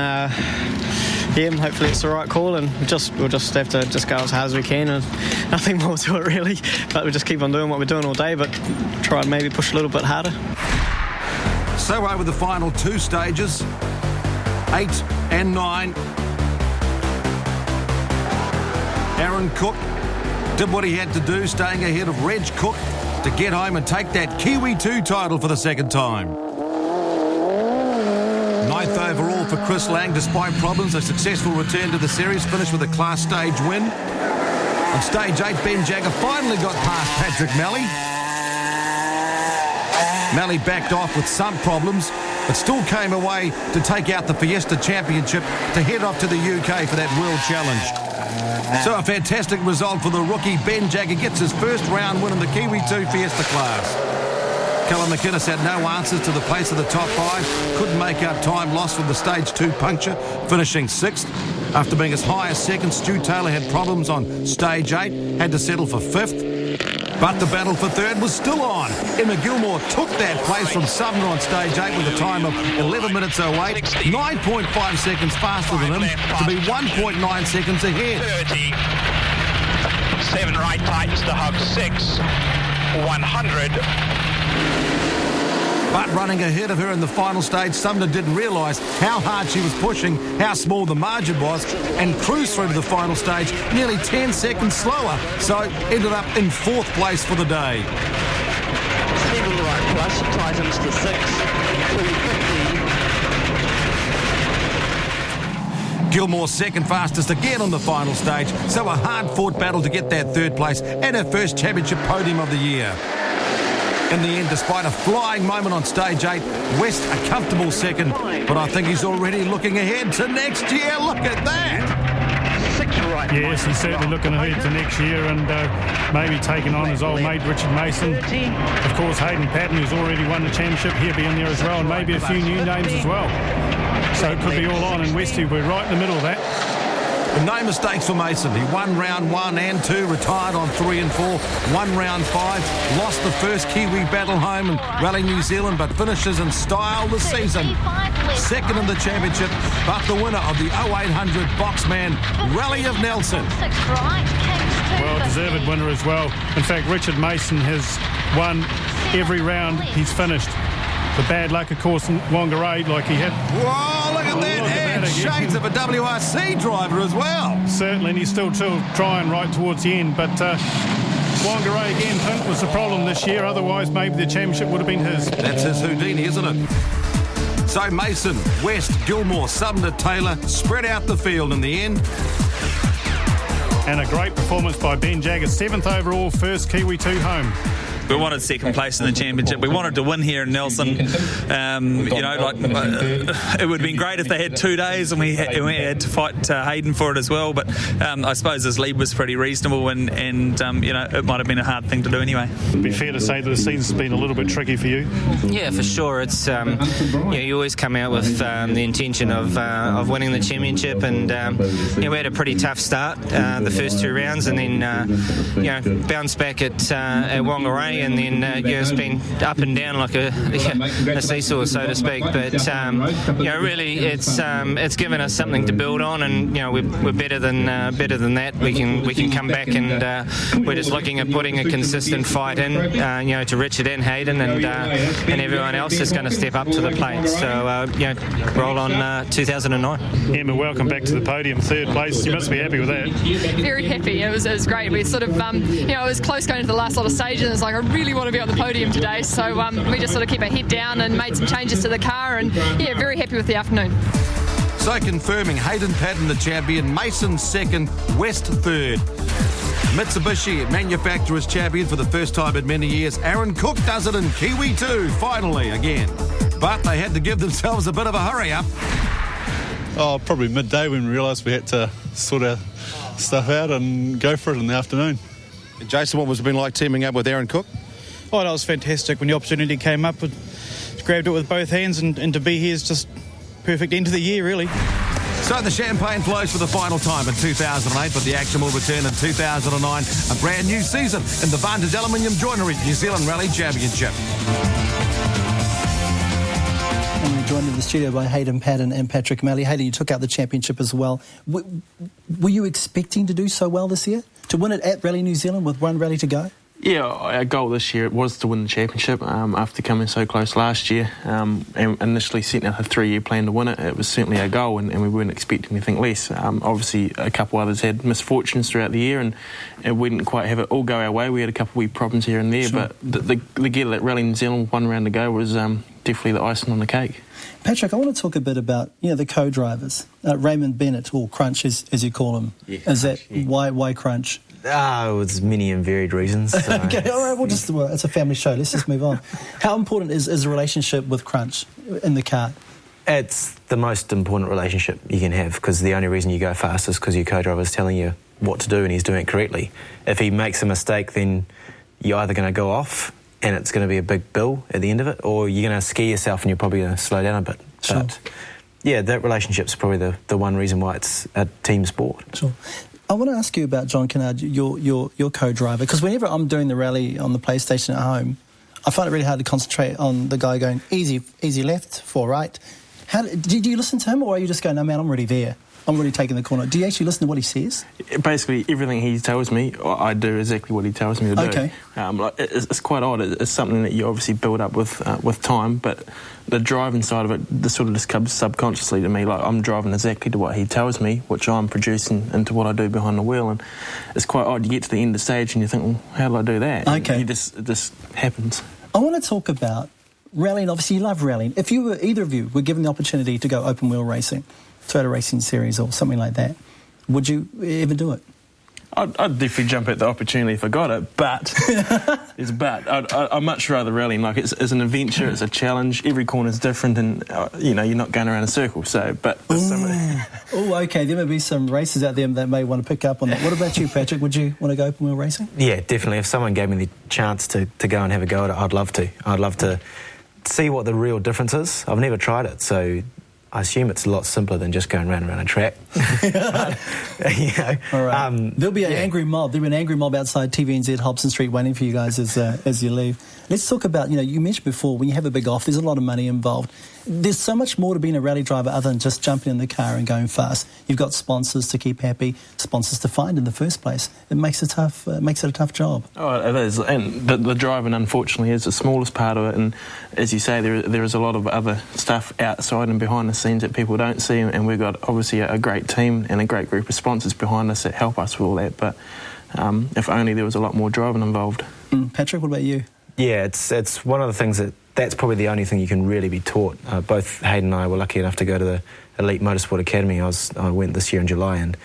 hopefully it's the right call, and we'll just have to just go as hard as we can, and nothing more to it really. But we'll just keep on doing what we're doing all day, but try and maybe push a little bit harder. So over the final 2 stages, 8 and 9. Aaron Cook did what he had to do, staying ahead of Reg Cook to get home and take that Kiwi 2 title for the second time. 9th overall for Chris Lang, despite problems. A successful return to the series, finished with a class stage win. On stage 8, Ben Jagger finally got past Patrick Malley. Malley backed off with some problems, but still came away to take out the Fiesta Championship to head off to the UK for that World Challenge. So a fantastic result for the rookie. Ben Jagger gets his first round win in the Kiwi 2 Fiesta class. Callum McInnes had no answers to the pace of the top 5. Couldn't make up time lost from the stage 2 puncture, finishing 6th. After being as high as 2nd, Stu Taylor had problems on stage 8, had to settle for 5th. But the battle for 3rd was still on. Emma Gilmore took that place from Sumner on stage 8 with a time of 11 minutes 08, 9.5 seconds faster than him, to be 1.9 seconds ahead. 30. 7 right tightens to hug 6. 100. But running ahead of her in the final stage, Sumner didn't realise how hard she was pushing, how small the margin was, and cruised through to the final stage nearly 10 seconds slower, so ended up in 4th place for the day. Stephen the right plus, tightens to 6. 250. Gilmore 2nd fastest again on the final stage, so a hard-fought battle to get that 3rd place and her first championship podium of the year. In the end, despite a flying moment on stage 8, West a comfortable 2nd, but I think he's already looking ahead to next year. Look at that! Yes, he's certainly looking ahead to next year, and maybe taking on his old mate Richard Mason. Of course, Hayden Patton, who's already won the championship, he'll be in there as well, and maybe a few new names as well. So it could be all on, and Westy will be right in the middle of that. But no mistakes for Mason. He won round 1 and 2, retired on 3 and 4, won round 5, lost the first Kiwi battle home in Rally New Zealand, but finishes in style this season. 2nd in the championship, but the winner of the 0800 Boxman Rally of Nelson. Well, deserved winner as well. In fact, Richard Mason has won every round he's finished. The bad luck, of course, in Whangarei, like he had. Whoa, look at that! And shades of a WRC driver as well. Certainly, and he's still trying right towards the end. But Whangarei again, Clint, was the problem this year. Otherwise, maybe the championship would have been his. That's his Houdini, isn't it? So Mason, West, Gilmore, Sumner, Taylor spread out the field in the end. And a great performance by Ben Jagger, 7th overall, first Kiwi 2 home. We wanted 2nd place in the championship. We wanted to win here in Nelson. It would have been great if they had 2 days and we had to fight Hayden for it as well. But I suppose his lead was pretty reasonable, and it might have been a hard thing to do anyway. It'd be fair to say that the season's been a little bit tricky for you. Yeah, for sure. It's you always come out with the intention of winning the championship, and we had a pretty tough start the first 2 rounds, and then bounced back at Whangarei. And then it's been up and down like a seesaw, so to speak. But really, it's given us something to build on, and we're better than that. We can come back, and we're just looking at putting a consistent fight in, to Richard and Hayden, and everyone else is going to step up to the plate. So roll on 2009. Emma, welcome back to the podium, 3rd place. You must be happy with that. Very happy. It was great. We sort of it was close going to the last lot of stages, and it's like I really want to be on the podium today, so we just sort of kept our head down and made some changes to the car, and very happy with the afternoon. So confirming Hayden Patton the champion, Mason 2nd, West 3rd. Mitsubishi manufacturers champion for the first time in many years. Aaron Cook does it in Kiwi 2, finally again. But they had to give themselves a bit of a hurry up. Oh, probably midday when we realised we had to sort our stuff out and go for it in the afternoon. Jason, what was it been like teaming up with Aaron Cook? Oh, that was fantastic. When the opportunity came up, we grabbed it with both hands, and to be here is just perfect end of the year, really. So the champagne flows for the final time in 2008, but the action will return in 2009, a brand new season in the Vantage Aluminium Joinery New Zealand Rally Championship. And we're joined in the studio by Hayden Paddon and Patrick Malley. Hayden, you took out the championship as well. Were you expecting to do so well this year? To win it at Rally New Zealand with one rally to go? Yeah, our goal this year was to win the championship after coming so close last year and initially setting out a 3-year plan to win it. It was certainly our goal and we weren't expecting anything less. Obviously, a couple others had misfortunes throughout the year and we didn't quite have it all go our way. We had a couple of wee problems here and there, but the get at Rally New Zealand, one round to go, was definitely the icing on the cake. Patrick, I want to talk a bit about the co-drivers. Raymond Bennett, or Crunch as you call him. Yeah, is that why Crunch? It was many and varied reasons. So. Okay, all right, it's a family show. Let's just move on. How important is the relationship with Crunch in the car? It's the most important relationship you can have because the only reason you go fast is because your co-driver is telling you what to do and he's doing it correctly. If he makes a mistake, then you're either going to go off and it's going to be a big bill at the end of it, or you're going to scare yourself and you're probably going to slow down a bit. Sure. But yeah, that relationship's probably the one reason why it's a team sport. Sure. I want to ask you about John Kennard, your co-driver, because whenever I'm doing the rally on the PlayStation at home, I find it really hard to concentrate on the guy going easy left, 4 right. Do you listen to him, or are you just going, no man, I'm already there, I'm already taking the corner? Do you actually listen to what he says? Basically, everything he tells me, I do exactly what he tells me to do. Okay. It's quite odd. It's something that you obviously build up with time, but the driving side of it, this sort of just comes subconsciously to me. Like, I'm driving exactly to what he tells me, which I'm producing into what I do behind the wheel, and it's quite odd. You get to the end of the stage and you think, well, how do I do that? Okay. It just happens. I want to talk about rallying. Obviously, you love rallying. If either of you were given the opportunity to go open wheel racing, Toyota Racing Series or something like that, would you ever do it? I'd definitely jump at the opportunity if I got it, but there's a but. I'd much rather rallying. Like, it's an adventure, it's a challenge. Every corner's different, and you're not going around a circle. So, but okay. There may be some racers out there that may want to pick up on that. What about you, Patrick? Would you want to go open wheel racing? Yeah, definitely. If someone gave me the chance to go and have a go at it, I'd love to. I'd love to see what the real difference is. I've never tried it, so I assume it's a lot simpler than just going round and round a track. But, all right. There'll be an angry mob. There'll be an angry mob outside TVNZ Hobson Street waiting for you guys as you leave. Let's talk about, you mentioned before, when you have a big off, there's a lot of money involved. There's so much more to being a rally driver other than just jumping in the car and going fast. You've got sponsors to keep happy, sponsors to find in the first place. It makes it a tough job. Oh, it is. And the driving, unfortunately, is the smallest part of it. And as you say, there is a lot of other stuff outside and behind the scenes that people don't see. And we've got, obviously, a great team and a great group of sponsors behind us that help us with all that. But if only there was a lot more driving involved. Patrick, what about you? Yeah, it's one of the things that's probably the only thing you can really be taught. Both Hayden and I were lucky enough to go to the Elite Motorsport Academy. I went this year in July, and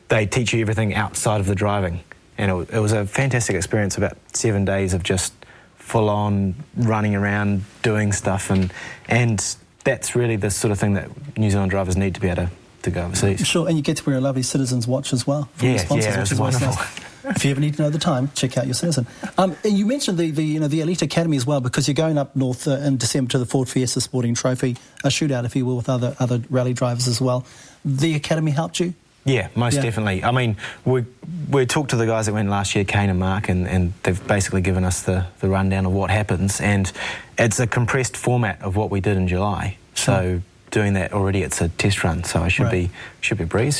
they teach you everything outside of the driving. And it was a fantastic experience, about 7 days of just full-on running around, doing stuff, and that's really the sort of thing that New Zealand drivers need to be able to go overseas. Sure, and you get to wear a lovely Citizens watch as well from the sponsors, which is wonderful. Nice. If you ever need to know the time, check out your Citizen. And you mentioned the Elite Academy as well, because you're going up north in December to the Ford Fiesta Sporting Trophy, a shootout, if you will, with other rally drivers as well. The Academy helped you? Yeah, most definitely. I mean, we talked to the guys that went last year, Kane and Mark, and they've basically given us the rundown of what happens, and it's a compressed format of what we did in July. So doing that already, it's a test run, so I should be a breeze.